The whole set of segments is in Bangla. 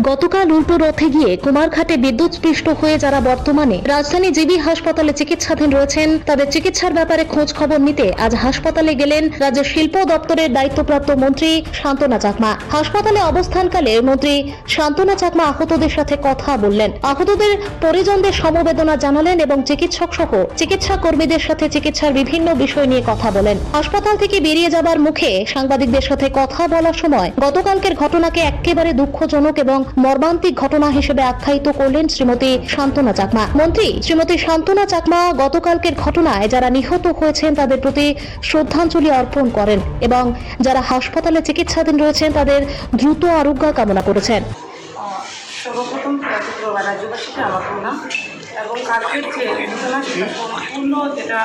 গতকাল উল্টো রথে গিয়ে কুমারঘাটে বিদ্যুৎস্পৃষ্ট হয়ে যারা বর্তমানে রাজধানী জিবি হাসপাতালে চিকিৎসাধীন রয়েছেন তাদের চিকিৎসার ব্যাপারে খোঁজ খবর নিতে আজ হাসপাতালে গেলেন রাজ্যের শিল্প দপ্তরের দায়িত্বপ্রাপ্ত মন্ত্রী শান্তনা চাকমা। হাসপাতালে অবস্থানকালে মন্ত্রী শান্তনা চাকমা আহতদের সাথে কথা বললেন, আহতদের পরিজনদের সমবেদনা জানালেন এবং চিকিৎসক সহ চিকিৎসা কর্মীদের সাথে চিকিৎসার বিভিন্ন বিষয় নিয়ে কথা বলেন। হাসপাতাল থেকে বেরিয়ে যাবার মুখে সাংবাদিকদের সাথে কথা বলার সময় গতকালকের ঘটনাকে একেবারে দুঃখজনক এবং মর্মান্তিক ঘটনা হিসেবে আখ্যায়িত করলেন শ্রীমতী শান্তনা চাকমা। মন্ত্রী শ্রীমতী শান্তনা চাকমা গতকালকের ঘটনায় যারা নিহত হয়েছেন তাদের প্রতি শ্রদ্ধাঞ্জলি অর্পণ করেন এবং যারা হাসপাতালে চিকিৎসাধীন রয়েছেন তাদের দ্রুত আরোগ্য কামনা করেছেন। সর্বপ্রথম রাজ্যবাসীকে আমার প্রণাম এবং কালকের যে ঘটনা সেটা সম্পূর্ণ যেটা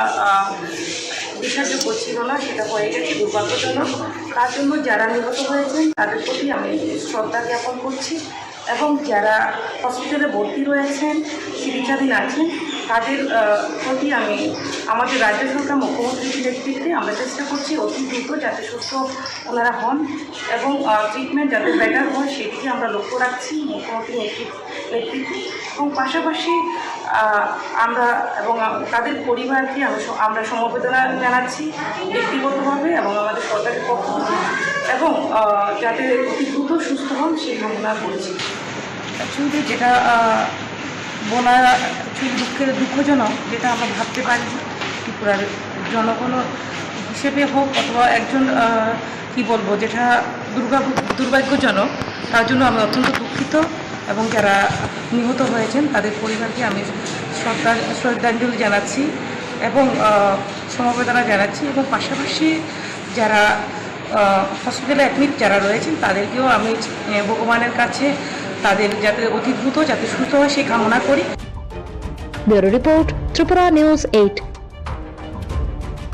বিশ্বাসযোগ্য ছিল না, সেটা হয়ে গেছে দুর্ভাগ্যজনক। তার জন্য যারা নিহত হয়েছেন তাদের প্রতি আমি শ্রদ্ধা জ্ঞাপন করছি এবং যারা হসপিটালে ভর্তি রয়েছেন চিকিৎসাধীন আছেন তাদের প্রতি আমি আমাদের রাজ্য সরকার মুখ্যমন্ত্রীর নেতৃত্বে আমরা চেষ্টা করছি অতি দ্রুত যাতে সুস্থ ওনারা হন এবং ট্রিটমেন্ট যাতে বেটার হয় সেদিকে আমরা লক্ষ্য রাখছি মুখ্যমন্ত্রীর নেতৃত্বে এবং পাশাপাশি আমরা এবং তাদের পরিবারকে আমরা সমবেদনা জানাচ্ছি ব্যক্তিগতভাবে এবং আমাদের সরকারের পক্ষ থেকে এবং যাতে অতি দ্রুত সুস্থ হন সেই কামনা করছি। অ্যাকচুয়ালি যেটা বলা দুঃখজনক, যেটা আমরা ভাবতে পারি ত্রিপুরার জনগণ হিসেবে হোক অথবা একজন কি বলবো যেটা দুর্ভাগ্যজনক, তার জন্য আমি অত্যন্ত দুঃখিত এবং যারা নিহত হয়েছেন তাদের পরিবারকে আমি শ্রদ্ধাঞ্জলি জানাচ্ছি এবং সমবেদনা জানাচ্ছি এবং পাশাপাশি যারা হসপিটালে অ্যাডমিট যারা রয়েছেন তাদেরকেও আমি ভগবানের কাছে তাদের যাতে অতি দ্রুত যাতে সুস্থ হয় সেই কামনা করি। Bureau report, Tripura news 8।